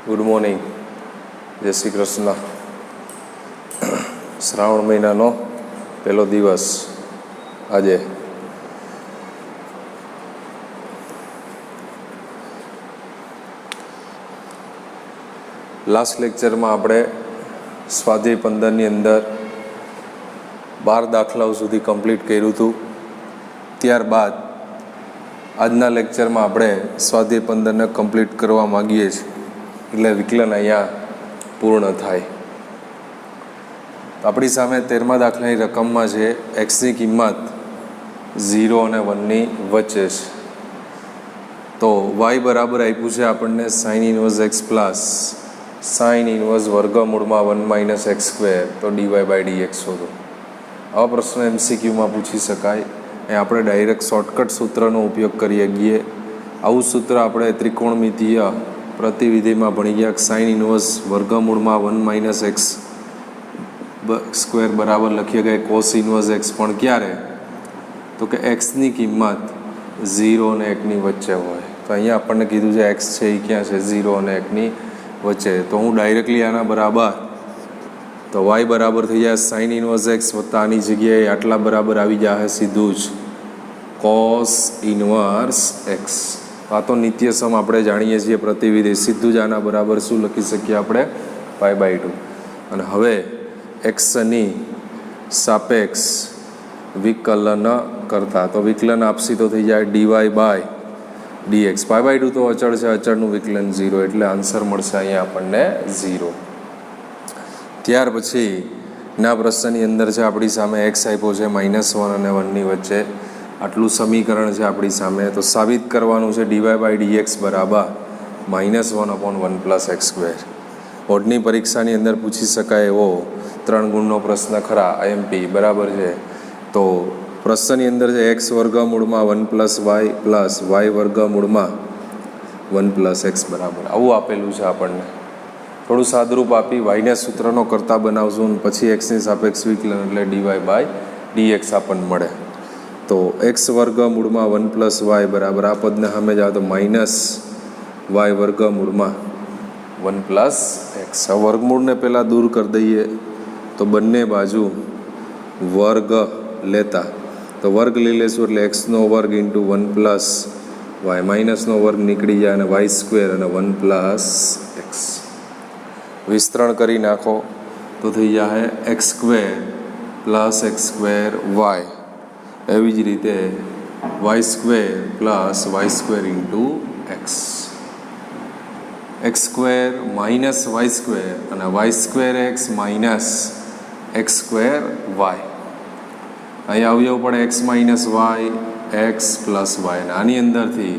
Good morning, જય શ્રી કૃષ્ણ. શ્રાવણ મહિનાનો પહેલો દિવસ આજે. લાસ્ટ લેક્ચરમાં આપણે સ્વાધ્યાય 15ની અંદર 12 દાખલાઓ સુધી કમ્પ્લીટ કર્યું હતું. ત્યારબાદ આજના લેક્ચરમાં આપણે સ્વાધ્યાય 15ને કમ્પ્લીટ કરવા માગીએ છીએ, એટલે વિકલન અહીંયા પૂર્ણ થાય. આપણી સામે 13મા દાખલાની રકમમાં છે એક્સની કિંમત 0 અને 1ની વચ્ચે છે. તો વાય બરાબર આપ્યું છે આપણને sine inverse x plus sine inverse વર્ગમૂળમાં 1 માઇનસ એક્સ સ્ક્વેર, તો ડીવાય બાય ડીએક્સ શોધો. આવા પ્રશ્ન MCQમાં પૂછી શકાય. અહીં આપણે ડાયરેક્ટ શોર્ટકટ સૂત્રનો ઉપયોગ કરીએ છીએ. આવું સૂત્ર આપણે ત્રિકોણમિતીય પ્રતિવિધિમાં ભણી ગયા. સાઇન ઇનવર્સ વર્ગમૂળમાં 1 માઇનસ એક્સ સ્ક્વેર બરાબર લખીએ ગયા કોસ ઇનવર્સ એક્સ, પણ ક્યારે? તો કે એક્સની કિંમત 0 અને 1ની વચ્ચે હોય. તો અહીંયા આપણને કીધું છે એક્સ છે એ ક્યાં છે? 0 અને 1ની વચ્ચે. તો હું ડાયરેક્ટલી આના બરાબર, તો વાય બરાબર થઈ જાય સાઇન ઇનવર્સ એક્સ વત્તા આની જગ્યાએ આટલા બરાબર આવી જાય સીધું જ કોસ ઇનવર્સ એક્સ. આ તો નિત્યસમ આપણે જાણીએ છીએ પ્રતિવિધિ, સીધું જ આના બરાબર શું લખી શકીએ આપણે? Pi by 2. અને હવે એક્સની સાપેક્ષ વિકલન કરતા, તો વિકલન આપશી તો થઈ જાય dy by dx. Pi by 2 તો અચળ છે, અચળનું વિકલન 0, એટલે આન્સર મળશે અહીંયા આપણને 0. ત્યાર પછી ના પ્રશ્નની અંદર છે આપણી સામે એક્સ આપ્યો છે -1 અને 1ની વચ્ચે, આટલું સમીકરણ છે આપણી સામે. તો સાબિત કરવાનું છે ડીવાય બાય ડીએક્સ બરાબર -1/1 પ્લસ એક્સ સ્ક્વેર. બોર્ડની પરીક્ષાની અંદર પૂછી શકાય એવો 3 ગુણનો પ્રશ્ન ખરા, IMP બરાબર છે. તો પ્રશ્નની અંદર છે એક્સ વર્ગમૂળમાં 1 પ્લસ વાય વર્ગમૂળમાં 1 પ્લસ એક્સ બરાબર આવું આપેલું છે આપણને. થોડું સાદરૂપ આપી વાયને સૂત્રનો કરતા બનાવશું, પછી એક્સની સાપેક્ષ વિકલન એટલે ડીવાય બાય ડીએક્સ આપણને મળે. તો એક્સ વર્ગમૂળમાં 1 પ્લસ વાય બરાબર આ પદને સામે જાઓ તો માઇનસ વાય વર્ગમૂળમાં 1 પ્લસ એક્સ. આ વર્ગમૂળને પહેલાં દૂર કરી દઈએ તો બંને બાજુ વર્ગ લેતા, તો વર્ગ લઈ લેશું એટલે એક્સનો વર્ગ ઇન્ટુ 1 પ્લસ વાય, માઇનસનો વર્ગ નીકળી જાય અને વાય સ્ક્વેર અને 1 પ્લસ એક્સ. વિસ્તરણ કરી નાખો તો થઈ જાય X square plus X square Y. એવી જ રીતે Y square plus Y square into X. X square minus Y square અને Y square X minus X square Y. અહીં અવયવ પડે X minus Y, X plus Y. અને આની અંદરથી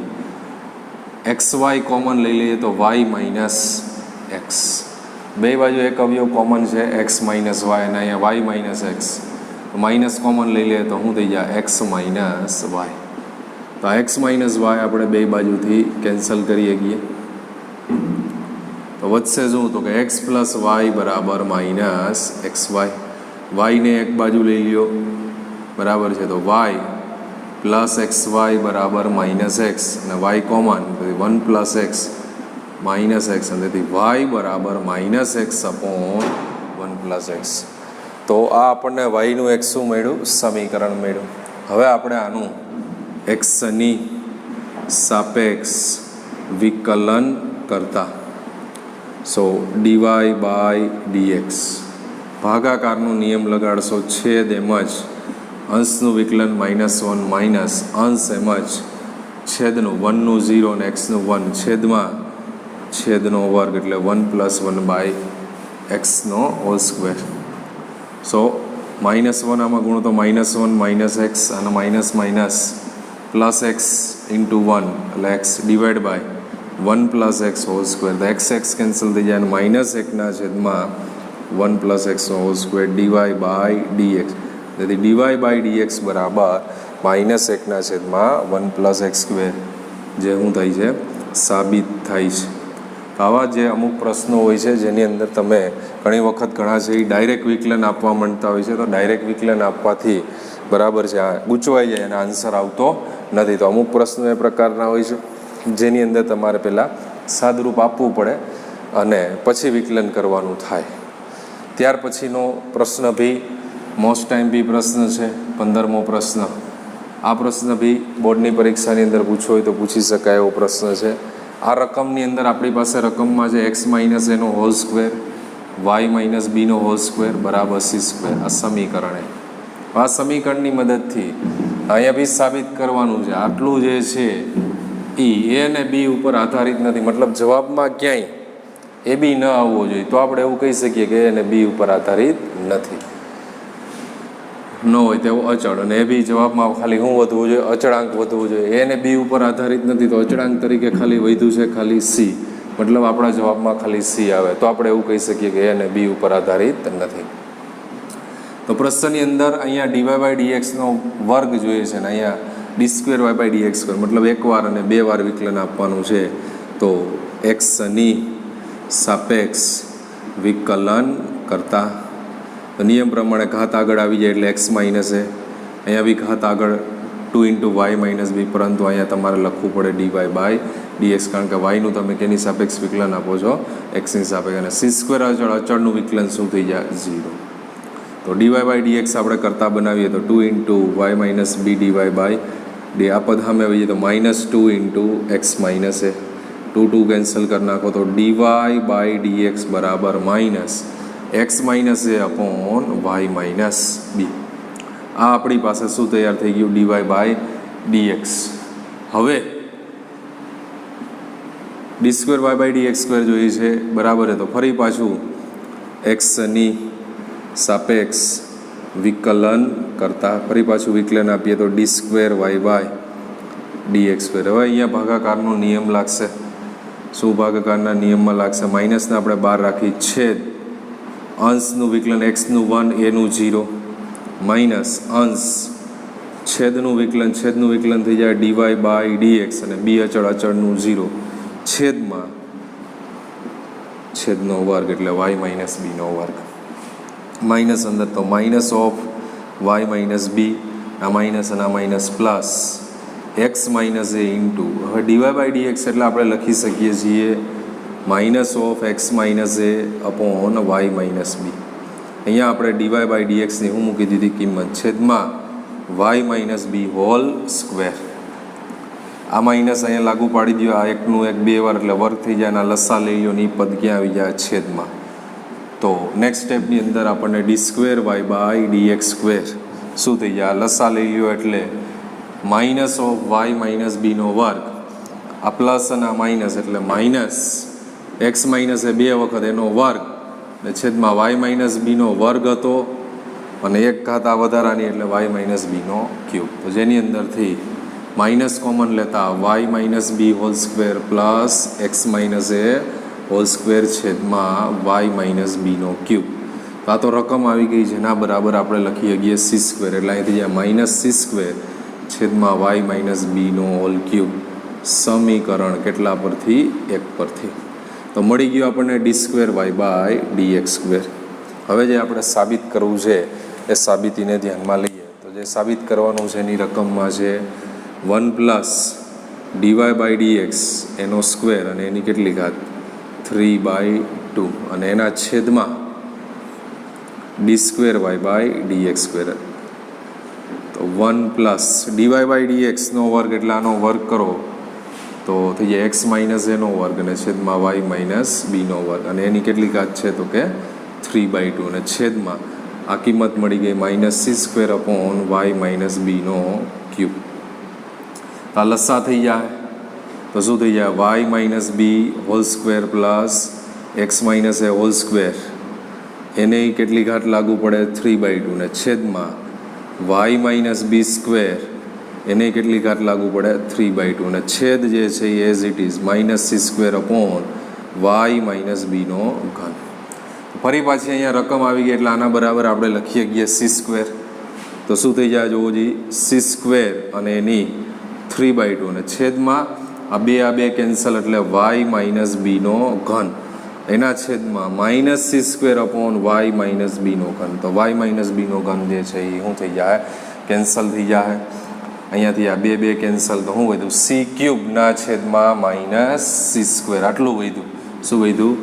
એક્સ વાય કોમન લઈ લઈએ તો વાય માઇનસ એક્સ. બે બાજુ એક અવયવ કોમન છે એક્સ માઇનસ વાય, અને અહીંયા y minus x. Minus common લઈ લઈએ તો શું થઈ જાય? X minus y. તો આ એક્સ માઇનસ વાય આપણે બે બાજુથી કેન્સલ કરી શકીએ. તો વધશે શું? તો કે એક્સ પ્લસ વાય બરાબર માઇનસ એક્સ વાય. વાયને એક બાજુ લઈ લ્યો બરાબર છે, તો વાય પ્લસ એક્સ વાય બરાબર માઇનસ એક્સ, અને y common 1 plus x minus x, અને તેથી વાય બરાબર minus x upon 1 plus x. તો આ આપણને વાયનું એક શું મળ્યું? સમીકરણ મળ્યું. હવે આપણે આનું એક્સની સાપેક્ષ વિકલન કરતા, સો ડીવાય બાય ડીએક્સ. ભાગાકારનો નિયમ લગાડશો, છેદ એમ જ અંશનું વિકલન -1 માઇનસ અંશ એમ જ છેદનું 1નું 0 અને એક્સનું 1 છેદમાં છેદનો વર્ગ એટલે 1 પ્લસ 1 બાય એક્સનો હોલ સ્ક્વેર. સો -1 આમાં ગુણો તો -1 માઇનસ એક્સ અને minus minus plus x into 1 એટલે x divide by 1 plus x whole square. તો એક્સ એક્સ કેન્સલ થઈ જાય અને -1ના છેદમાં 1 પ્લસ એક્સનો whole square d y by d x. તેથી ડીવાય બાય ડીએક્સ બરાબર -1ના છેદમાં 1 પ્લસ એક્સ સ્ક્વેર, જે શું થાય છે? સાબિત થાય છે. આવા જે અમુક પ્રશ્નો હોય છે જેની અંદર તમે ઘણી વખત ઘણા છે એ ડાયરેક્ટ વિકલન આપવા માંગતા હોય છે. તો ડાયરેક્ટ વિકલન આપવાથી બરાબર છે આ ગૂંચવાઈ જાય અને આન્સર આવતો નથી. તો અમુક પ્રશ્નો એ પ્રકારના હોય છે જેની અંદર તમારે પહેલાં સાદરૂપ આપવું પડે અને પછી વિકલન કરવાનું થાય. ત્યાર પછીનો પ્રશ્ન બી મોસ્ટ ટાઈમ બી પ્રશ્ન છે, 15મો પ્રશ્ન. આ પ્રશ્ન બી બોર્ડની પરીક્ષાની અંદર પૂછવો હોય તો પૂછી શકાય એવો પ્રશ્ન છે. આ રકમની અંદર આપણી પાસે રકમમાં છે x માઇનસ એનો હોલ સ્ક્વેર, y માઇનસ બીનો હોલ સ્ક્વેર બરાબર c સ્ક્વેર. આ સમીકરણ આ સમીકરણની મદદથી અહીંયા બી સાબિત કરવાનું છે આટલું જે છે એ અને બી ઉપર આધારિત નથી, મતલબ જવાબમાં ક્યાંય એ બી ન આવવો જોઈએ તો આપણે એવું કહી શકીએ કે એ અને બી ઉપર આધારિત નથી, ન હોય તેવો અચળ. અને એ બી જવાબમાં ખાલી શું વધવું જોઈએ? અચળાંક વધવું જોઈએ. એ અને બી ઉપર આધારિત નથી તો અચળાંક તરીકે ખાલી વધ્યું છે ખાલી સી, મતલબ આપણા જવાબમાં ખાલી સી આવે તો આપણે એવું કહી શકીએ કે એ અને બી ઉપર આધારિત નથી. તો પ્રશ્નની અંદર અહીંયા ડીવાય બાય ડીએક્સનો વર્ગ જોઈએ છે ને અહીંયા d square y by dx square, મતલબ એકવાર અને 2 વાર વિકલન આપવાનું છે. તો એક્સની સાપેક્ષ વિકલન કરતા નિયમ પ્રમાણે ઘાત આગળ આવી જાય એટલે એક્સ માઇનસ એ, અહીંયા બી ઘાત આગળ 2 ઇન્ટુ વાય માઇનસ બી, પરંતુ અહીંયા તમારે લખવું પડે ડીવાય બાય ડીએક્સ, કારણ કે વાયનું તમે કેની સાપેક્ષ વિકલન આપો છો? એક્સની સાપેક્ષ. અને સી સ્ક્વેર અચળનું વિકલન શું થઈ જાય? 0. તો ડીવાય બાય ડીએક્સ આપણે કરતા બનાવીએ તો 2 into y minus b d y by d, આ પદ સામે આવીએ તો -2 into x minus a, 2 cancel કરી નાખો તો ડીવાય બાય ડીએક્સ બરાબર minus x minus a upon y minus b. આ આપણી પાસે શું તૈયાર થઈ ગયું? D y by d x. હવે d square y by dx square જોઈએ છે બરાબર. તો ફરી પાછું એક્સની સાપેક્ષ વિકલન કરતા ફરી પાછું વિકલન આપીએ તો d square y by dx square. હવે અહીંયા ભાગાકારનો નિયમ લાગશે. શું ભાગાકારના નિયમમાં લાગશે? માઇનસને આપણે બહાર રાખી, છેદ અંશનું વિકલન એક્સનું 1 એનું 0 માઇનસ અંશ છેદનું વિકલન થઈ જાય ડીવાય બાય ડીએક્સ અને બી અચળનું 0 છેદમાં છેદનો વર્ગ એટલે વાય માઇનસ બીનો વર્ગ. માઇનસ અંદર તો minus of y minus b, આ માઇનસ અને આ minus plus x minus a into, હવે ડીવાય બાય ડીએક્સ એટલે આપણે લખી શકીએ છીએ minus of x minus a upon y minus b. અહીંયા આપણે ડીવાય બાય ડીએક્સની હું મૂકી દીધી કિંમત છેદમાં y minus b whole square. આ માઇનસ અહીંયા લાગુ પાડી દો, આ એકનું એક 2 વાર એટલે વર્ગ થઈ જાય, અને લસા લઈ લો ને એ પદ ક્યાં આવી જાય? છેદમાં. તો નેક્સ્ટ સ્ટેપની અંદર આપણને d square y by dx square શું થઈ જાય? લસા લઈ લ્યો એટલે માઇનસ ઓફ વાય માઇનસ બીનો વર્ગ, આ પ્લસ અને આ માઇનસ એટલે માઇનસ એક્સ માઇનસ એ 2 વખત એનો વર્ગ ને છેદમાં વાય માઇનસ બીનો વર્ગ હતો અને એક ઘાત આ વધારાની એટલે વાય માઇનસ બીનો ક્યુબ. તો જેની અંદરથી માઇનસ કોમન લેતા y minus b whole square plus x minus a whole square છેદમાં વાય માઇનસ બીનો ક્યુબ. તો આ તો રકમ આવી ગઈ જેના બરાબર આપણે લખી શકીએ સી સ્ક્વેર, એટલે અહીંથી જાય માઇનસ સી સ્ક્વેર છેદમાં વાય માઇનસ બીનો હોલ ક્યુબ. સમીકરણ કેટલા પરથી? 1 પરથી. તો મળી ગયું આપણને d square y by dx square. હવે જે આપણે સાબિત કરવું છે એ સાબિતીને ધ્યાનમાં લઈએ. તો જે સાબિત કરવાનું છે એની રકમમાં છે 1 પ્લસ ડીવાય બાય ડીએક્સ એનો સ્ક્વેર અને એની કેટલી ઘાત? 3/2 અને એના છેદમાં d square y by dx square. તો 1 પ્લસ ડીવાય બાય ડીએક્સનો વર્ગ એટલે આનો વર્ગ કરો તો થઈ જાય એક્સ માઇનસ એનો વર્ગ અને છેદમાં વાય માઇનસ બીનો વર્ગ, અને એની કેટલી ઘાત છે? તો કે 3/2 અને છેદમાં આ કિંમત મળી ગઈ minus c square upon y minus બીનો ક્યુબ. આ લસા થઈ જાય તો શું થઈ જાય? Y minus b whole square plus x minus a whole square, એને કેટલી ઘાત લાગુ પડે? 3/2 ને છેદમાં વાય માઇનસ બી સ્ક્વેર, એને કેટલી ઘાત લાગુ પડે? 3/2 અને છેદ જે છે એ as it is minus c square upon y minus બીનો ઘન. ફરી પાછી અહીંયા રકમ આવી ગઈ એટલે આના બરાબર આપણે લખી શકીએ સી સ્ક્વેર. તો શું થઈ જાય જોવો જી? સી સ્ક્વેર અને એની 3/2 અને છેદમાં આ બે કેન્સલ એટલે વાય માઇનસ બીનો ઘન, એના છેદમાં minus c square upon y minus બીનો ઘન. તો વાય માઇનસ બીનો ઘન જે છે એ શું થઈ જાય? કેન્સલ થઈ જાય. અહીંયાથી આ બે કેન્સલ તો શું વધ્યું? સી ક્યુબના છેદમાં માઇનસ સી સ્ક્વેર, આટલું વધ્યું. શું વધ્યું?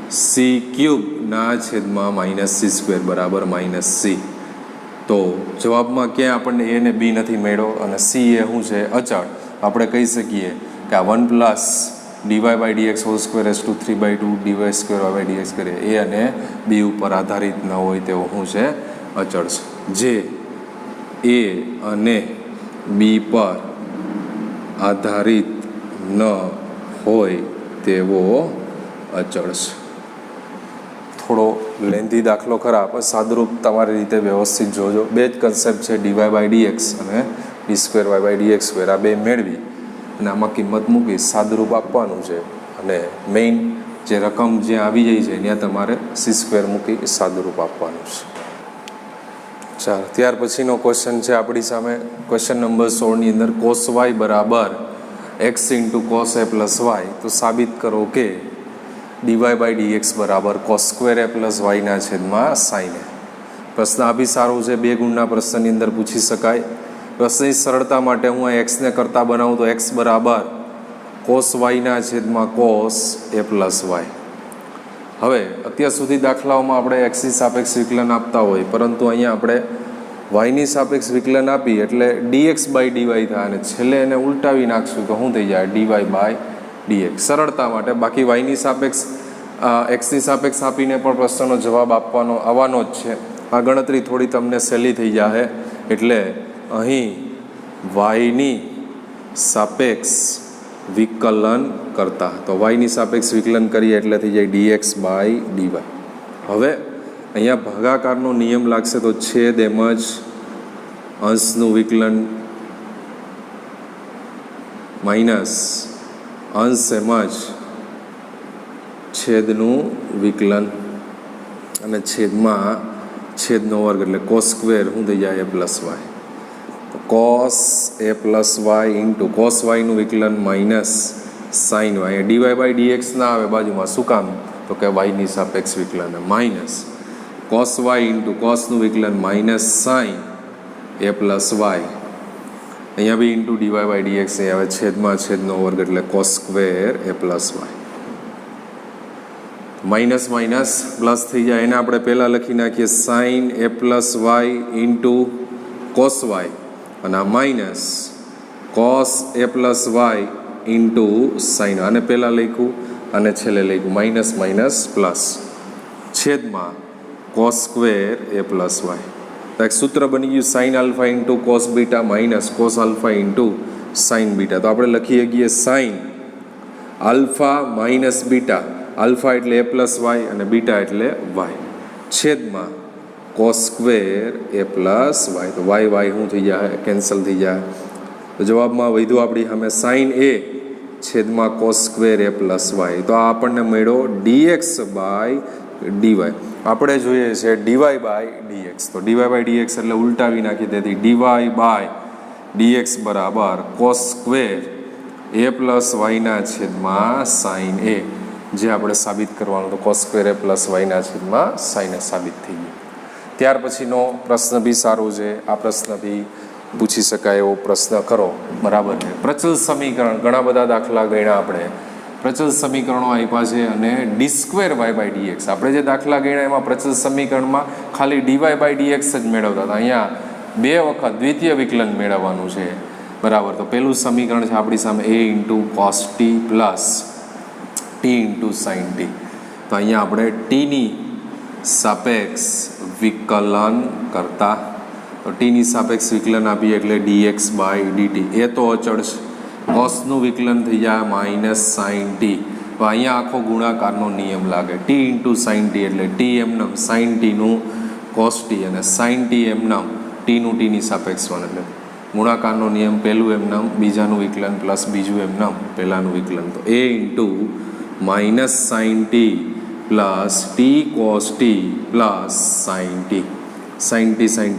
સી ક્યુબના છેદમાં -c² બરાબર -c. તો જવાબમાં ક્યાંય આપણને એ ને બી નથી મળ્યો અને સી એ શું છે અચળ. આપણે કહી શકીએ કે આ 1 +dy/dx² 3/2 dy²y/dx² એ અને બી ઉપર આધારિત ન હોય તેવો શું છે અચળ છે. જે એ અને બી પર આધારિત ન હોય તેવો અચળ છે. થોડો લેન્ધી દાખલો ખરા પણ સાદુરૂપ તમારી રીતે વ્યવસ્થિત જોજો. બે જ કન્સેપ્ટ છે dy/dx અને d²y/dx². આ બે મેળવી અને આમાં કિંમત મૂકી સાદુરૂપ આપવાનું છે અને મેઇન જે રકમ જ્યાં આવી જાય છે ત્યાં તમારે c² મૂકી સાદુરૂપ આપવાનું છે. ચાલો ત્યાર પછીનો ક્વેશ્ચન છે આપણી સામે. ક્વેશ્ચન નંબર 16ની અંદર cos y બરાબર x × cos a + y. તો સાબિત કરો કે dy/dx બરાબર cos² a + y ના છેદમાં sin a. પ્રશ્ન આ બી સારો છે, 2 ગુણના પ્રશ્નની અંદર પૂછી શકાય. પ્રશ્નની સરળતા માટે હું આ એક્સને કરતા બનાવું તો x બરાબર cos y ના છેદમાં cos a + y. હવે અત્યાર સુધી દાખલાઓમાં આપણે એક્સની સાપેક્ષ વિકલન આપતા હોય, પરંતુ અહીંયા આપણે વાયની સાપેક્ષ વિકલન આપી એટલે dx/dy થાય અને છેલ્લે એને ઉલટાવી નાખશું તો શું થઈ જાય dy/dx સરળતા માટે. બાકી વાયની સાપેક્ષ એક્સની સાપેક્ષ આપીને પણ પ્રશ્નનો જવાબ આવવાનો જ છે. આ ગણતરી થોડી તમને સહેલી થઈ જાય એટલે અહીં વાયની સાપેક્ષ વિકલન કરતા તો વાયની સાપેક્ષ વિકલન કરીએ એટલે થઈ જાય dx/dy. હવે અહીંયા ભાગાકારનો નિયમ લાગશે તો છેદ એમ જ અંશનું વિકલન માઇનસ અંશ એમ જ છેદનું વિકલન અને છેદમાં છેદનો વર્ગ એટલે cos² શું થઈ જાય a + y. cos a + y into cos y નું વિકલન માઇનસ sin y. dy/dx ના આવે બાજુમાં, શું કામ તો કે વાયની સાપેક્ષ વિકલન માઇનસ cos y ઇન્ટુ cosનું વિકલન માઇનસ sin a + y. અહીંયા બી ઇન્ટુ dy/dx આવે છેદમાં છેદનો વર્ગ એટલે cos² a + y. Minus minus plus થઈ જાય એને આપણે પહેલાં લખી નાખીએ sin a + y into cos y અને આ minus cos a + y into sin. આને પહેલાં લખ્યું અને છેલ્લે લખ્યું માઇનસ માઇનસ પ્લસ છેદમાં cos² a + y. તો એક સૂત્ર બની ગયું sin α into cos β minus cos α into sin β. તો આપણે લખી શકીએ sin α માઇનસ બીટા. આલ્ફા એટલે a + y અને બીટા એટલે y છેદમાં cos² a + y. તો y શું થઈ જાય કેન્સલ થઈ જાય. તો જવાબમાં વધ્યું આપણી સામે sin a છેદમાં cos² a + y. તો આ આપણને મળ્યો dx/dy. આપણે જોઈએ છે dy/dx. તો dy/dx એટલે ઉલટાવી નાખી તેથી dy/dx બરાબર cos² a + y ના છેદમાં sin a. જે આપણે સાબિત કરવાનું તો cos² a + y ના છેદમાં sin a સાબિત થઈ ગયું. ત્યાર પછીનો પ્રશ્ન બી સારો છે. આ પ્રશ્ન બી પૂછી શકાય એવો પ્રશ્ન કરો બરાબર છે. પ્રચલ સમીકરણ ઘણા બધા દાખલા ગણ્યા આપણે. પ્રચલ સમીકરણો આપ્યા છે અને d²y/dx આપણે જે દાખલા ગણ્યા એમાં પ્રચલ સમીકરણમાં ખાલી dy/dx જ મેળવતા હતા. અહીંયા 2 વખત દ્વિતીય વિકલન મેળવવાનું છે બરાબર. તો પહેલું સમીકરણ છે આપણી સામે a × cos t plus t × sin t. તો અહીંયા આપણે ટીની સાપેક્ષ વિકલન કરતા તો ટીની સાપેક્ષ વિકલન આપીએ એટલે dx/dt. એ તો અચળ છે. કોસનું વિકલન થઈ જાય માઇનસ sin t. તો અહીંયા આખો ગુણાકારનો નિયમ લાગે t × sin t એટલે t એમનમ sin t નું cos t અને sin t એમનમ ટીનું ટીની સાપેક્ષમાં એટલે ગુણાકારનો નિયમ પહેલું એમનમ બીજાનું વિકલન પ્લસ બીજું એમનમ પહેલાંનું વિકલન. તો a × -sin t plus t cos t plus sin t. sin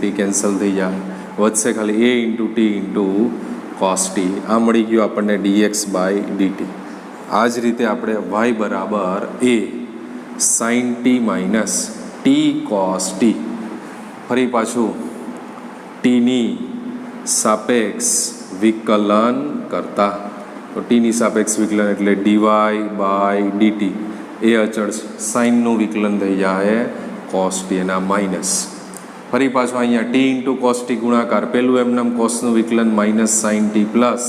t cancel થઈ જાય વધશે ખાલી a × t × cos t. આ મળી ગયું આપણને dx/dt. આ જ રીતે આપણે y બરાબર a sin t - t cos t. ફરી પાછું ટીની સાપેક્ષ વિકલન કરતા તો ટીની સાપેક્ષ વિકલન એટલે dy/dt. એ અચળ છે, સાઇનનું વિકલન થઈ જાય કોસ ટી એના માઇનસ. ફરી પાછું અહીંયા ટી ઇન્ટુ કોસ ટી ગુણાકાર, પહેલું એમનામ કોસનું વિકલન minus sine t plus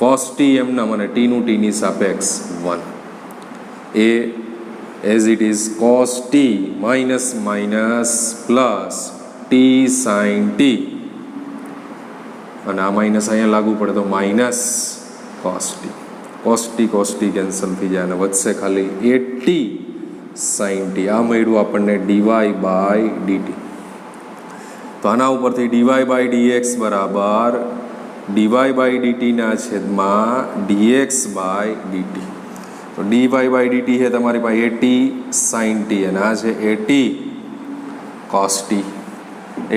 cos t એમનામ અને ટીનું ટીની સાપેક્ષ 1. એ as it is cos t minus minus plus t sine t, અને આ માઇનસ અહીંયા લાગુ પડે તો માઇનસ કોસ ટી કેન્સલ થઈ જાય અને વધશે ખાલી 8t સાઇન ટી. આ મળ્યું આપણને ડીવાય બાય ડીટી. તો આના ઉપરથી ડીવાય બાય ડીએક્સ બરાબર ડીવાય બાય ડીટીના છેદમાં ડીએક્સ બાય ડીટી. તો ડીવાય બાય ડીટી છે તમારી પાસે 8t સાઇન ટી અને આ છે 8t કોસ ટી.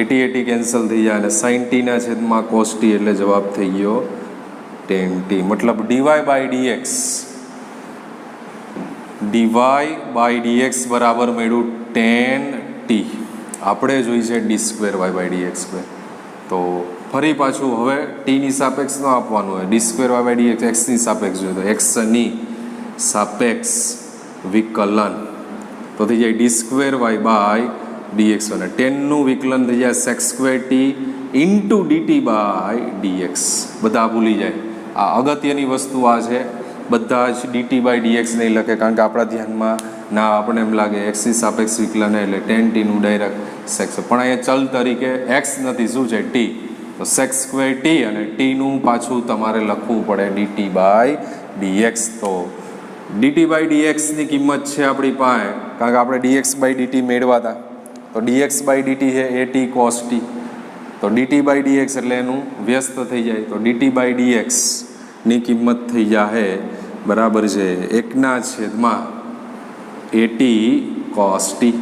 80 કેન્સલ થઈ જાય અને સાઇન ટીના છેદમાં કોસ ટી એટલે જવાબ થઈ ગયો 10t. મતલબ ડીવાય બાય ડીએક્સ બરાબર મળ્યું 10t. આપણે જોઈ છે d square y by dx square. તો ફરી પાછું હવે ટીની સાપેક્ષ ન આપવાનું હોય, d square y by d x એક્સની સાપેક્ષ જોઈએ તો એક્સની સાપેક્ષ વિકલન તો થઈ જાય d square y by dx, અને 10નું વિકલન થઈ જાય sec square t into d t by d x. બધા ભૂલી જાય, આ અગત્યની વસ્તુ આ છે. બધા જ ડીટી બાય ડીએક્સ નહીં લખે, કારણ કે આપણા ધ્યાનમાં ના આપણે એમ લાગે એક્સની સાપેક્ષ વિકલન એટલે 10tનું ડાયરેક્ટ સેક્સ, પણ અહીંયા ચલ તરીકે એક્સ નથી, શું છે ટી, તો સેક સ્ક્વેર ટી અને ટીનું પાછું તમારે લખવું પડે ડીટી બાય ડીએક્સ. તો ડીટી બાય ડીએક્સની કિંમત છે આપણી પાસે, કારણ કે આપણે ડીએક્સ બાય ડીટી મેળવાતા, તો ડીએક્સ બાય ડીટી છે એટી કોસ ટી. તો ડીટી બાય ડીએક્સ એટલે એનું વ્યસ્ત થઈ જાય, તો ડીટી બાય ડીએક્સની કિંમત થઈ જાય બરાબર છે 1/8 cos t.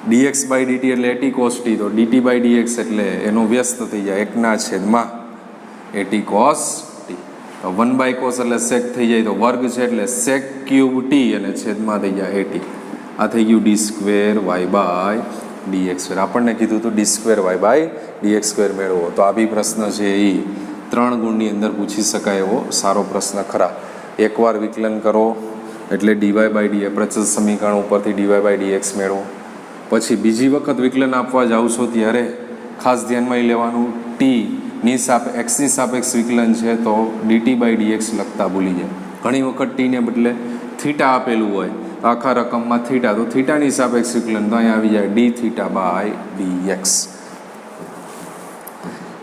Dx by dt એટલે 80 કોસ ટી, તો ડીટી બાય ડીએક્સ એટલે એનો વ્યસ્ત થઈ જાય 1/80 કોસ ટી. તો 1 કોસ એટલે સેક થઈ જાય, તો વર્ગ છે એટલે સેક ક્યુબ ટી અને છેદમાં થઈ જાય 80. આ થઈ ગયું d square y by dx square. આપણને કીધું હતું d square y by dx square મેળવો, તો આ બી પ્રશ્ન છે એ 3 ગુણની અંદર પૂછી શકાય એવો સારો પ્રશ્ન ખરા. એકવાર વિકલન કરો એટલે ડીવાય બાય ડીએક્સ પ્રચલ સમીકરણ ઉપરથી ડીવાય બાય ડીએક્સ મેળવો. પછી બીજી વખત વિકલન આપવા જાઓ છો ત્યારે ખાસ ધ્યાનમાં લેવાનું ટીની એક્સની સાપેક્ષ વિકલન છે તો ડીટી બાય ડીએક્સ લખતા ભૂલી જાય. ઘણી વખત ટીને બદલે થીટા આપેલું હોય આખા રકમમાં થીટા, તો થીટાની સાપેક્ષ વિકલન તો અહીંયા આવી જાય ડી થીટા બાય ડીએક્સ.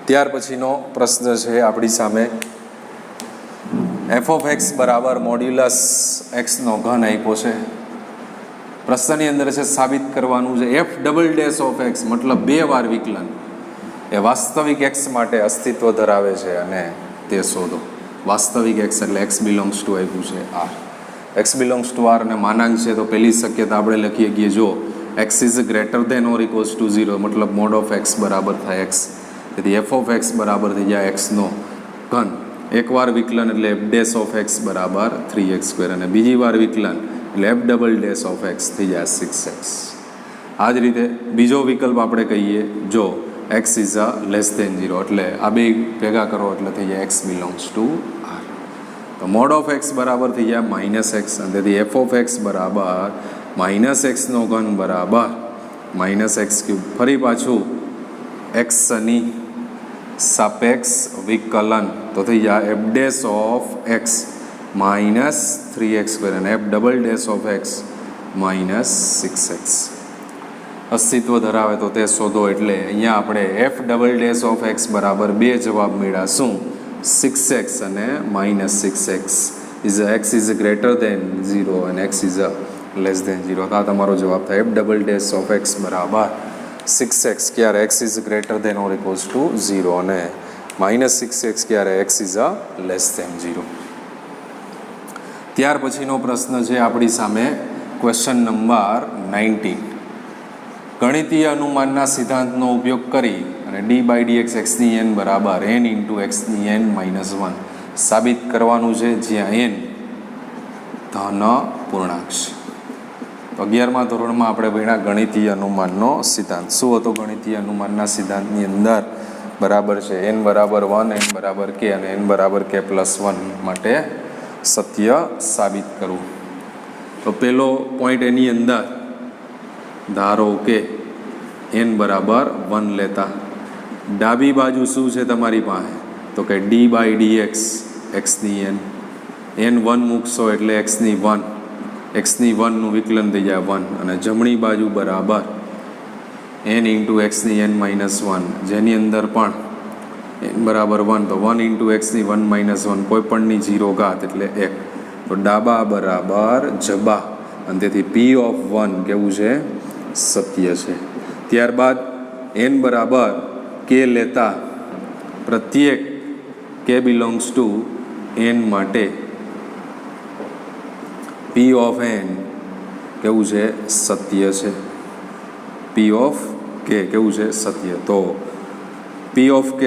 ત્યાર પછીનો પ્રશ્ન છે આપણી સામે એફ ઓફ એક્સ બરાબર મોડ્યુલસ એક્સનો ઘન આપ્યો છે. પ્રશ્નની અંદર છે સાબિત કરવાનું છે F double dash of x મતલબ 2 વાર વિકલન એ વાસ્તવિક એક્સ માટે અસ્તિત્વ ધરાવે છે અને તે શોધો. વાસ્તવિક એક્સ એટલે એક્સ બિલોંગ્સ ટુ આપ્યું છે R. X belongs to R અને માનાંક છે તો પહેલી શક્યતા આપણે લખીએ કે જો x is greater than or equals to 0 મતલબ મોડ ઓફ એક્સ બરાબર થાય એક્સ. તેથી એફ ઓફ એક્સ બરાબર થઈ જાય એક્સનો ઘન. એકવાર વિકલન એટલે એફ ડેશ ઓફ એક્સ બરાબર 3x², અને બીજી વાર વિકલન એટલે F double dash of x થઈ જાય 6x. આ જ રીતે બીજો વિકલ્પ આપણે કહીએ જો x is a less than 0 એટલે આ બે ભેગા કરો એટલે થઈ જાય એક્સ બિલોંગ્સ ટુ આર. તો મોડ ઓફ એક્સ બરાબર થઈ જાય -x, અને તેથી એફ ઓફ એક્સ બરાબર -xનો ઘન બરાબર -x³. ફરી પાછું એક્સની સાપેક્ષ વિકલન તો થઈ જાય f dash of x -3x² અને F double dash of x -6x. અસ્તિત્વ ધરાવે તો તે શોધો એટલે અહીંયા આપણે F double dash of x બરાબર 2 જવાબ મળ્યા. શું? 6x અને -6x. X is greater than 0 અને એક્સ ઇઝ લેસ દેન 0. તો આ તમારો જવાબ થાય F double dash of x બરાબર 6x ક્યારે x is greater than or equals to 0 અને -6x ક્યારે એક્સ ઇઝ લેસ દેન 0. ત્યાર પછીનો પ્રશ્ન છે આપણી સામે ક્વેશ્ચન નંબર 19. ગણિતીય અનુમાનના સિદ્ધાંતનો ઉપયોગ કરી અને d/dx xની n બરાબર n ઇન્ટુ xની n -1 સાબિત કરવાનું છે, જ્યાં n ધન પૂર્ણાંક છે. તો 11મા ધોરણમાં આપણે ભણ્યા ગણિતીય અનુમાનનો સિદ્ધાંત. શું હતો ગણિતીય અનુમાનના સિદ્ધાંતની અંદર? બરાબર છે n બરાબર 1, n બરાબર k અને n બરાબર k+1 માટે સત્ય સાબિત કરવું. તો પહેલો પોઈન્ટ એની અંદર ધારો કે n બરાબર 1 લેતા ડાબી બાજુ શું છે તમારી પાસે તો કે ડી બાય ડી એક્સની n 1 મૂકશો એટલે એક્સની 1નું વિકલન થઈ જાય 1 અને જમણી બાજુ બરાબર n ઇન્ટુ એક્સની n-1 જેની અંદર પણ n બરાબર 1 તો 1 ઇન્ટુ એક્સની 1-1 કોઈ પણની 0 ઘાત એટલે 1 તો ડાબા બરાબર જબા અને તેથી p ઓફ 1 કેવું છે સત્ય છે. ત્યારબાદ n બરાબર k લેતા પ્રત્યેક k બિલોંગ્સ ટુ n માટે p ઓફ n કેવું છે સત્ય છે. p ઓફ k કેવું છે સત્ય. તો p ઓફ k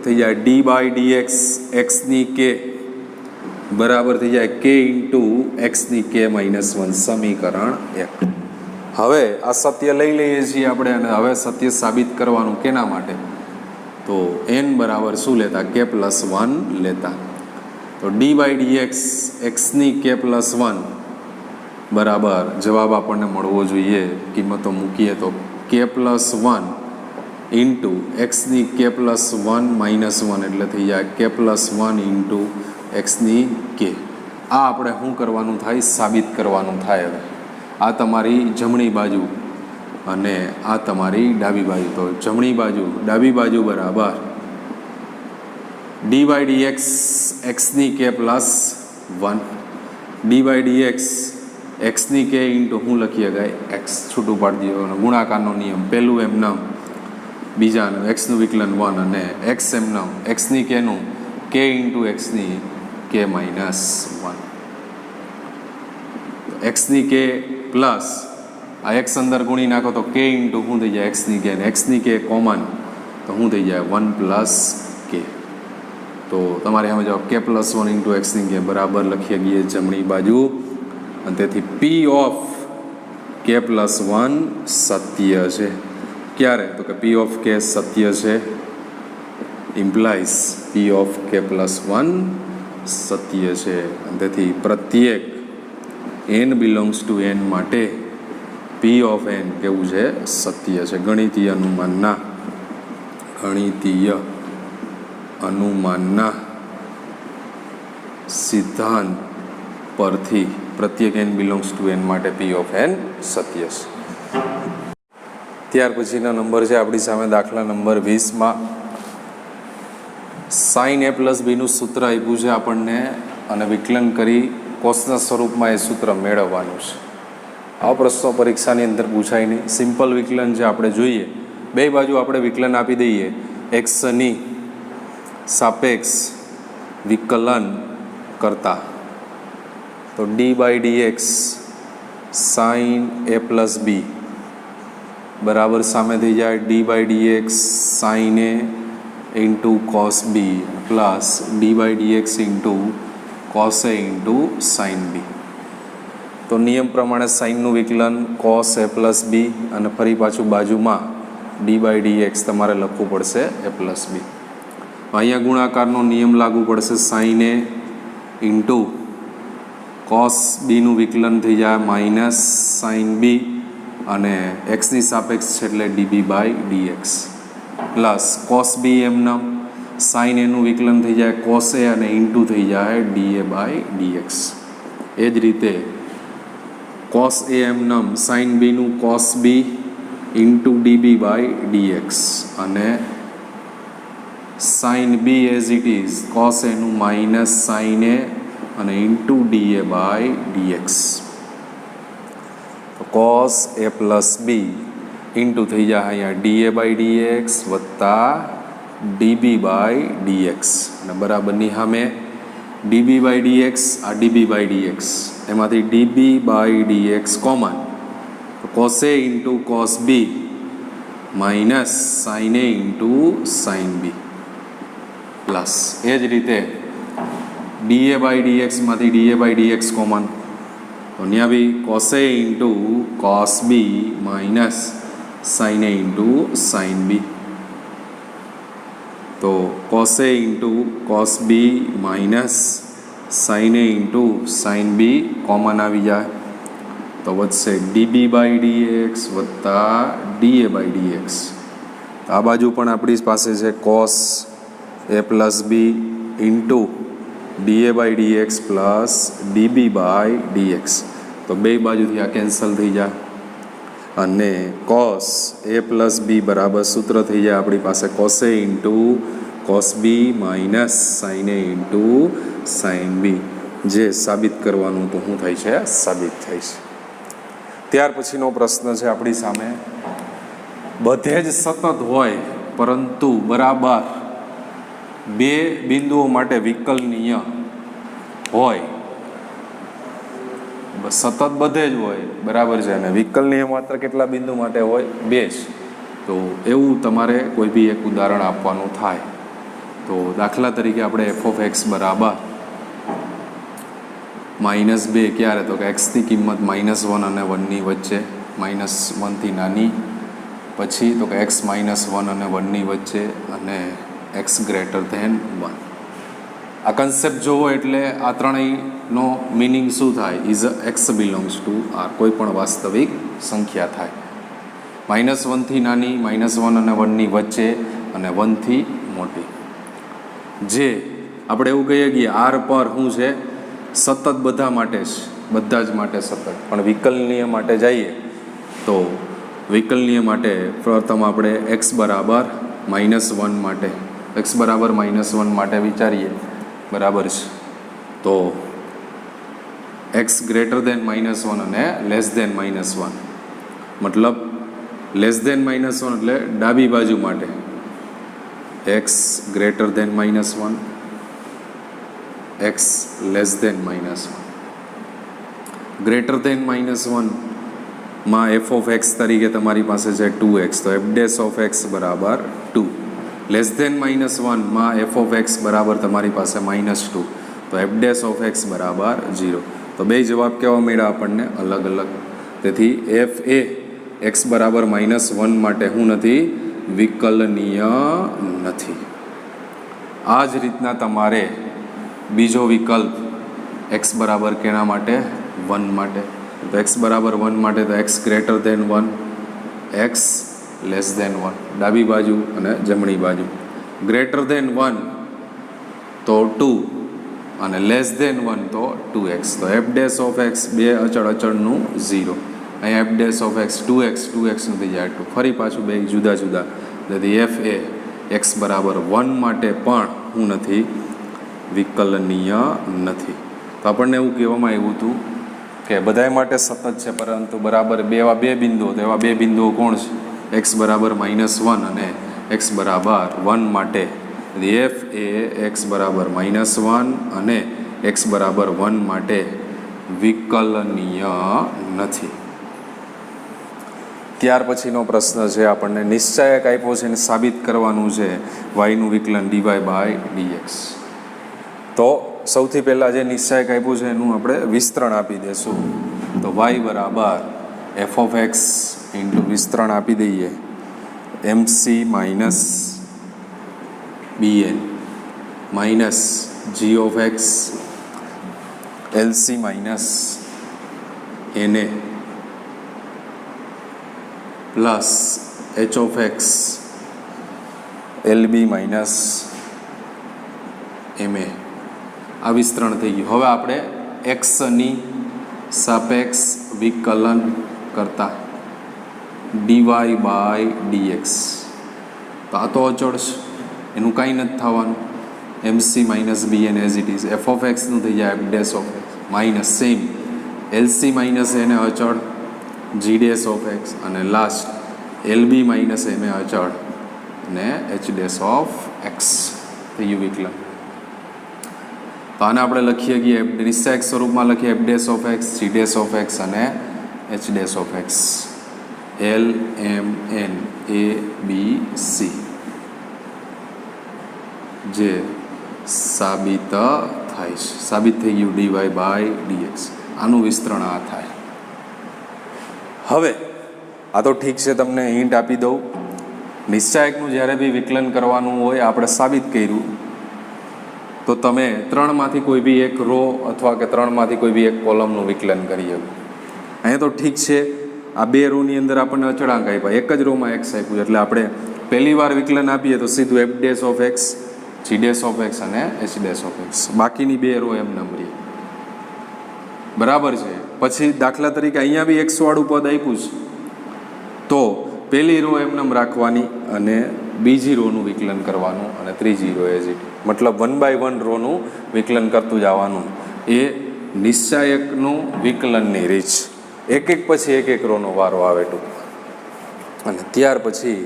થઈ જાય ડી બાય ડી એક્સની k બરાબર થઈ જાય k ઇન્ટુ એક્સની k-1 સમીકરણ 1. હવે આ સત્ય લઈ લઈએ છીએ આપણે અને હવે સત્ય સાબિત કરવાનું કેના માટે તો n બરાબર શું લેતા k+1 લેતા તો ડી બાય ડી એક્સની k+1 બરાબર જવાબ આપણને મળવો જોઈએ કિંમતો મૂકીએ તો k+1 ઇન્ટુ એક્સની k+1-1 એટલે થઈ જાય k+1 ઇન્ટુ એક્સની k. આ આપણે શું કરવાનું થાય સાબિત કરવાનું થાય. હવે આ તમારી જમણી બાજુ અને આ તમારી ડાબી બાજુ. તો જમણી બાજુ ડાબી બાજુ બરાબર ડી બાય ડી એક્સની k+1 ડી બાય ડી એક્સની k ઇન્ટુ શું લખીએ ગાય એક્સ છૂટું પાડી દો અને ગુણાકારનો નિયમ પહેલું એમ નામ બીજાનું એક્સનું વિકલન 1 અને એક્સ એમ નામ એક્સની kનું k ઇન્ટુ એક્સની k-1 એક્સની k પ્લસ આ એક્સ અંદર ગુણી નાખો તો k ઇન્ટુ શું થઈ જાય એક્સની k અને એક્સની k કોમન તો શું થઈ જાય 1 + k. તો તમારે આમાં જાઓ k+1 ઇન્ટુ એક્સની k બરાબર લખીએ ગઈએ જમણી બાજુ અને તેથી p ઓફ k+1 સત્ય છે. ક્યારે તો કે p ઓફ k સત્ય છે ઇમ્પ્લાઇઝ p ઓફ k+1 સત્ય છે અને તેથી પ્રત્યેક n બિલોંગ્સ ટુ n માટે p ઓફ n કેવું છે સત્ય છે. ગણિતીય અનુમાનના સિદ્ધાંત પરથી પ્રત્યેક n બિલોંગ્સ ટુ n માટે p ઓફ n સત્ય છે. ત્યાર પછીનો નંબર છે આપણી સામે દાખલા નંબર 20માં sin a + b નું સૂત્ર આપ્યું છે આપણને અને વિકલન કરી કોસના સ્વરૂપમાં એ સૂત્ર મેળવવાનું છે. આ પ્રશ્નો પરીક્ષાની અંદર પૂછાય નહીં. સિમ્પલ વિકલન છે આપણે જોઈએ બે બાજુ આપણે વિકલન આપી દઈએ એક્સની સાપેક્ષ વિકલન કરતા તો d by d x sin a + b બરાબર સામે થઈ જાય d by d x sin a into cos b plus d by d x into cos a into sin b. તો નિયમ પ્રમાણે સાઇનનું વિકલન cos a + b અને ફરી પાછું બાજુમાં ડી બાય ડી એક્સ તમારે લખવું પડશે a + b. અહીંયા ગુણાકારનો નિયમ લાગુ પડશે sin a into cos b નું વિકલન થઈ જાય માઇનસ sin b અને એક્સની સાપેક્ષ છે એટલે db by dx plus cos b એમનામ sin a નું વિકલન થઈ જાય cos a અને ઇન્ટુ થઈ જાય ડીએ બાય ડીએક્સ. એ જ રીતે cos a એમનામ sin b નું cos b into db by dx અને sin b as it is cos a નું માઇનસ sin a અને into DA by dx. cos a + b into થઈ જાય અહીંયા ડીએ બાય ડીએક્સ વત્તા db by dx અને બરાબરની સામે ડીબી બાય ડીએક્સ આ ડીબી બાય ડીએક્સ એમાંથી db by dx common cos a into cos b minus sin a into sin b plus એ જ રીતે ડીએ બાય ડીએક્સમાંથી ડીએ બાય ડીએક્સ કોમન તો ત્યાં b cos a into cos b minus sin a into sin b. તો cos a into cos b minus sin a into sin b common આવી જાય તો વધશે ડીબી બાય ડીએક્સ વત્તા d a by dx. આ બાજુ પણ આપણી પાસે છે cos a plus b into DA by dx plus d b by d x. તો બે બાજુથી આ કેન્સલ થઈ જાય અને કોસ એ પ્લસ બી બરાબર સૂત્ર થઈ જાય આપણી પાસે cos a into cos b minus sine a into sine b. જે સાબિત કરવાનું તો શું થાય છે? સાબિત થાય છે. ત્યાર પછીનો પ્રશ્ન છે આપણી સામે, બધે જ સતત હોય પરંતુ બરાબર બે બિંદુઓ માટે વિકલનીય હોય. સતત બધે જ હોય બરાબર છે અને વિકલનીય માત્ર કેટલા બિંદુ માટે હોય? બે જ. તો એવું તમારે કોઈ બી એક ઉદાહરણ આપવાનું થાય. તો દાખલા તરીકે આપણે એફ ઓફ એક્સ બરાબર -2 ક્યારે? તો કે એક્સની કિંમત -1 અને 1ની વચ્ચે, -1થી નાની, પછી તો કે એક્સ -1 અને 1ની વચ્ચે અને એક્સ ગ્રેટર ધેન 1. આ કન્સેપ્ટ જોવો એટલે આ ત્રણેયનો મિનિંગ શું થાય? Is x belongs to R. કોઈ પણ વાસ્તવિક સંખ્યા થાય. -1થી નાની, -1 અને 1ની વચ્ચે અને 1થી મોટી. જે આપણે એવું કહીએ કે આર પર શું છે? સતત બધા માટે છે, બધા જ માટે સતત. પણ વિકલનીય માટે જઈએ તો વિકલનીય માટે પ્રથમ આપણે એક્સ બરાબર -1 માટે, એક્સ બરાબર -1 માટે વિચારીએ બરાબર છે. તો એક્સ ગ્રેટર દેન -1 અને લેસ દેન -1, મતલબ લેસ દેન -1 એટલે ડાબી બાજુ માટે x greater than -1, x less than -1. Greater than -1 માં એફ ઓફ એક્સ તરીકે તમારી પાસે છે 2x, તો એફ ડેશ ઓફ એક્સ બરાબર 2. લેસ દેન -1 માં એફ ઓફ એક્સ બરાબર તમારી પાસે -2, તો એફ ડેશ ઓફ એક્સ બરાબર 0. તો બે જવાબ કેવા મળ્યા આપણને? અલગ અલગ. તેથી એફ એ એક્સ બરાબર -1 માટે શું નથી? વિકલનીય નથી. આ જ રીતના તમારે બીજો વિકલ્પ એક્સ બરાબર કેના માટે? 1 માટે. તો એક્સ બરાબર 1 માટે તો x greater than 1, x less than 1, ડાબી બાજુ અને જમણી બાજુ. ગ્રેટર દેન 1 તો 2 અને લેસ દેન 1 તો 2x. તો એફ ડેશ ઓફ એક્સ બે અચળનું 0. અહીંયા F dash of x 2x નથી જાય 2. ફરી પાછું બે જુદા જુદા. તેથી એફ એ એક્સ બરાબર 1 માટે પણ શું નથી? વિકલનીય નથી. તો આપણને એવું કહેવામાં આવ્યું હતું કે બધાય માટે સતત છે પરંતુ બરાબર બે બિંદુઓ. તો એવા બે બિંદુઓ કોણ છે? એક્સ બરાબર -1 અને એક્સ બરાબર 1 માટે એફ એ એક્સ બરાબર -1 અને એક્સ બરાબર 1 માટે વિકલનીય નથી. ત્યાર પછીનો પ્રશ્ન છે આપણને નિશ્ચાયક આપ્યો છે અને સાબિત કરવાનું છે વાયનું વિકલન ડીવાય બાય ડીએક્સ. તો સૌથી પહેલાં જે નિશ્ચાયક આપ્યું છે એનું આપણે વિસ્તરણ આપી દઈશું. તો વાય બરાબર એફ ઓફ એક્સ ઇન્ટુ વિસ્તરણ આપી દઈએ m c minus b n minus g of x l c minus a n plus h of x l b minus m a. આ વિસ્તરણ થઈ ગયું. હવે આપણે એક્સની સાપેક્ષ વિકલન કરતા ડીવાય બાય ડીએક્સ. તો આ તો અચળ છે, એનું કાંઈ નથી થવાનું. M c minus b n as it is. F of એક્સનું થઈ જાય f dash of x minus same l c minus a n અચળ જી ડેશ ઓફ એક્સ અને last l b minus m a અચળ અને એચ ડેશ ઓફ એક્સ થઈ ગયું વિકલન. તો આને આપણે લખીએ કે નિશ્ચાયક સ્વરૂપમાં લખીએ f dash of x g dash of x અને h dash of x l m n a b c. જે સાબિત થાય છે, સાબિત થઈ ગયું ડીવાય બાય ડીએક્સ. આનું વિસ્તરણ આ થાય. હવે આ તો ઠીક છે, તમને હિન્ટ આપી દઉં. નિશ્ચાયકનું જ્યારે બી વિકલન કરવાનું હોય આપણે સાબિત કર્યું તો તમે ત્રણમાંથી કોઈ બી એક રો અથવા કે ત્રણમાંથી કોઈ બી એક કોલમનું વિકલન કરી શકો. અહીંયા તો ઠીક છે, આ બે રોની અંદર આપણને અચળાંક આપ્યા, એક જ રોમાં એક્સ આપ્યું, એટલે આપણે પહેલી વાર વિકલન આપીએ તો સીધું f dash of x, g dash of x અને એચ ડેશ ઓફ એક્સ, બાકીની બે રો એમ નંબરી. બરાબર છે. પછી દાખલા તરીકે અહીંયા બી એક્સ વાળું પદ આપ્યું છે તો પહેલી રો એમનેમ રાખવાની અને બીજી રોનું વિકલન કરવાનું અને ત્રીજી રો એઝ ઇટ, મતલબ 1 બાય 1 રોનું વિકલન કરતું જવાનું. એ નિશ્ચાયકનું વિકલનની રીત. એક એક પછી એક રોનો વારો આવે ટૂંકમાં. અને ત્યાર પછી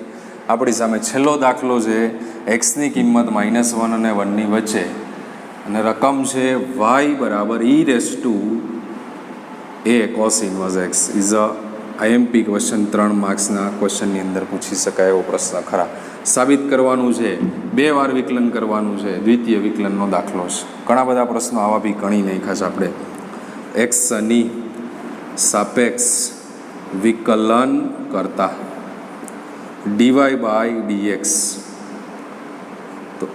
આપણી સામે છેલ્લો દાખલો છે, એક્સની કિંમત -1 અને 1ની વચ્ચે અને રકમ છે y બરાબર e cos inverse x. Is a IMP question, 3 માર્ક્સના ક્વેશ્ચનની અંદર પૂછી શકાય એવો પ્રશ્ન ખરા. સાબિત કરવાનું છે, 2 વાર વિકલન કરવાનું છે, દ્વિતીય વિકલનનો દાખલો છે. ઘણા બધા પ્રશ્નો આવા બી ગણી નાખ્યા છે આપણે. એક્સની સાપેક્ષ વિકલન કરતા dy બાય dx તો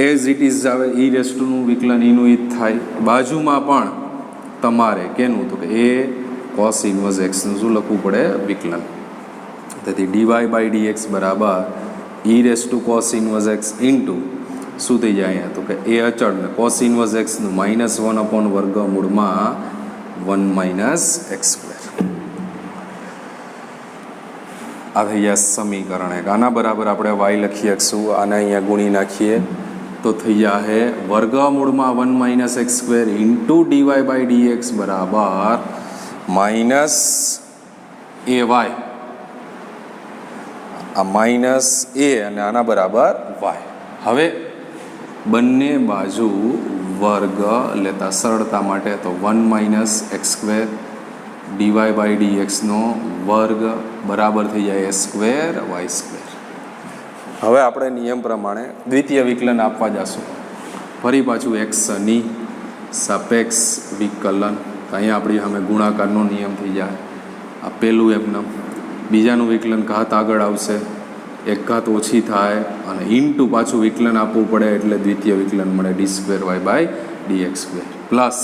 એઝ ઇટ ઇઝ આવે, નું વિકલન નું ઈ થાય. બાજુમાં પણ તમારે કેનું તો કે એ cos ઇન્વર્સ એક્સનું શું લખવું પડે? વિકલન. તેથી dy બાય dx બરાબર cos ઇન્વર્સ એક્સ ઇન્ટુ શું થઈ જાય અહીંયા તો કે એ અચળ ને cos ઇન્વર્સ એક્સનું -1 વર્ગમૂળમાં 1 - x². આ થઈ જાય સમીકરણ એક. આના બરાબર આપણે y લખી શકશું, આને અહીંયા ગુણી નાખીએ તો થઈ જાય વર્ગમૂળમાં 1 - x² into dy by dx બરાબર -ay. આ માઇનસ એ અને આના બરાબર y. હવે બંને બાજુ વર્ગ લેતા સરળતા માટે તો 1 - x² dy બાય dxનો વર્ગ બરાબર થઈ જાય a² y². હવે આપણે નિયમ પ્રમાણે દ્વિતીય વિકલન આપવા જશું. ફરી પાછું એક્સની સાપેક્ષ વિકલન. અહીંયા આપણી સામે ગુણાકારનો નિયમ થઈ જાય. આ પહેલું એમને, બીજાનું વિકલન ઘાત આગળ આવશે, એક ઘાત ઓછી થાય અને ઇન્ટુ પાછું વિકલન આપવું પડે એટલે દ્વિતીય વિકલન મળે d² y by dx² plus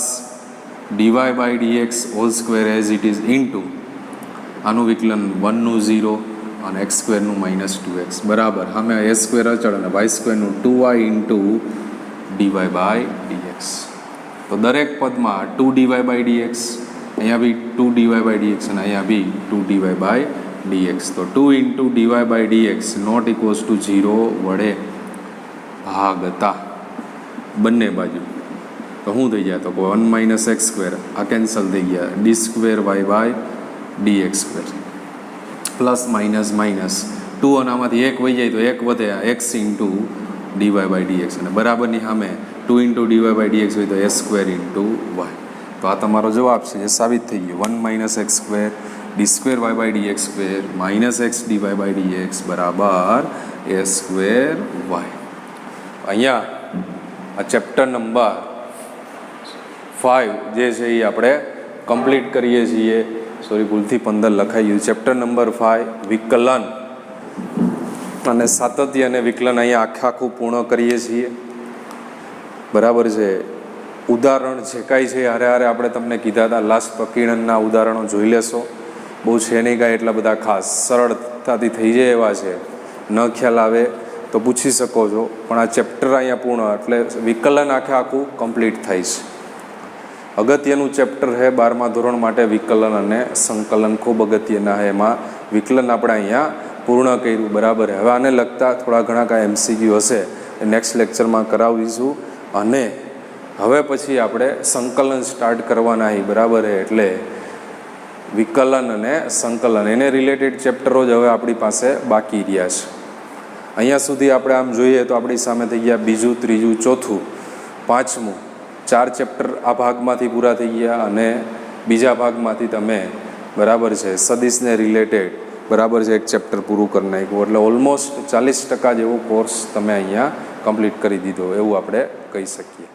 dy by dx whole square as it is into આનું વિકલન 1નું 0 અને x² નું -2x બરાબર સામે a² અચળ અને y² નું 2y into dy by dx. તો દરેક પદમાં 2dy બાય dx, અહીંયા બી 2dy બાય dx અને અહીંયા બી 2dy બાય dx. તો 2 into dy by dx not equals to 0 વડે ભાગતા બંને બાજુ તો શું થઈ જાય તો 1 - x² આ કેન્સલ થઈ ગયા, d² y by dx² plus minus minus 2 અને આમાંથી 1 વહી જાય તો 1 વધે, x into dy by dx અને બરાબરની સામે 2 ઇન્ટુ dy બાય dx હોય તો a² ઇન્ટુ y. તો આ તમારો જવાબ છે જે સાબિત થઈ ગયો. 1 - x² d² y by dx² -x dy by dx બરાબર a² y. અહીંયા આ ચેપ્ટર નંબર 5 જે છે એ આપણે કમ્પ્લીટ કરીએ છીએ. સોરી, ભૂલથી 15 લખાઈ ગયું. ચેપ્ટર નંબર 5 વિકલન અને સાતત્ય અને વિકલન અહીંયા આખું પૂર્ણ કરીએ છીએ. બરાબર છે. ઉદાહરણ જે કાંઈ છે હારે હારે આપણે તમને કીધા હતા લાસ્ટ પ્રકીર્ણનના ઉદાહરણો જોઈ લેશો. બહુ છે નહીં કાંઈ એટલા બધા ખાસ, સરળતાથી થઈ જાય એવા છે. ન ખ્યાલ આવે તો પૂછી શકો છો, પણ આ ચેપ્ટર અહીંયા પૂર્ણ એટલે વિકલન આખું કમ્પ્લીટ થાય છે. અગત્યનું ચેપ્ટર છે 12મા ધોરણ માટે વિકલન અને સંકલન, ખૂબ અગત્યના છે. એમાં વિકલન આપણે અહીંયા પૂર્ણ કર્યું. બરાબર. હવે આને લગતા થોડા ઘણા કાંઈ MCQ હશે એ નેક્સ્ટ લેક્ચરમાં કરાવીશું. અને હવે પછી આપણે સંકલન સ્ટાર્ટ કરવાના છે. બરાબર. એટલે વિકલન અને સંકલન એને રિલેટેડ ચેપ્ટરો જ હવે આપણી પાસે બાકી રહ્યા છે. અહીંયા સુધી આપણે આમ જોઈએ તો આપણી સામે થઈ ગયા બીજું, ત્રીજું, ચોથું, પાંચમું, 4 ચેપ્ટર આ ભાગમાંથી પૂરા થઈ ગયા અને બીજા ભાગમાંથી તમે બરાબર છે સદિશને રિલેટેડ બરાબર છે એક ચેપ્ટર પૂરું કરી નાખ્યું. એટલે ઓલમોસ્ટ 40% જેવો કોર્સ તમે અહીંયા કમ્પ્લીટ કરી દીધો એવું આપણે કહી શકીએ.